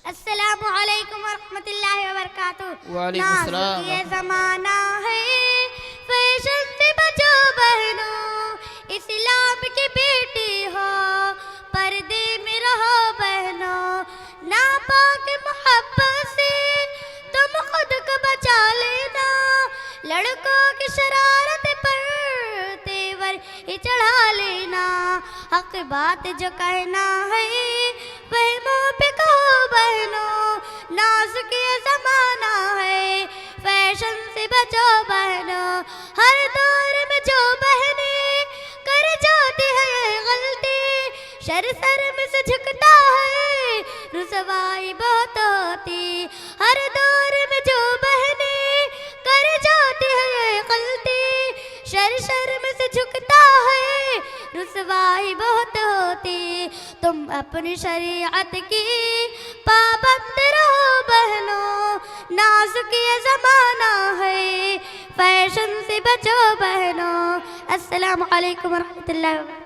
अस्सलामु अलैकुम वरहमतुल्लाहि वबरकातुहू। वालेकुम अस्सलाम। ये ज़माना है, फैशन से बचो बहनों, इस्लाम की बेटी हो, पर्दे में रहो बहनों, नापाक मोहब्बत से तुम खुद को बचा लेना, लड़कों की शरारत पर तेवर ही चढ़ा लेना, हक बात जो कहना है वह मुँह पे कहो बहनों, नाजुक ये ज़माना है, फैशन से बचो बहनों, हर दौर में जो बहने कर जाती है ये गलती, शर्म से झुकता है, रुसवाई बहुत होती, हर दौर में जो बहने कर जाती है ये गलती, शर्म से झुकता है, रुसवाई बहुत होती, तुम अपनी शरीयत की पाबंद रहो बहनों, नाजुक ये ज़माना है, फैशन से बचो बहनों। अस्सलामु अलैकुम वरहमतुल्लाहि।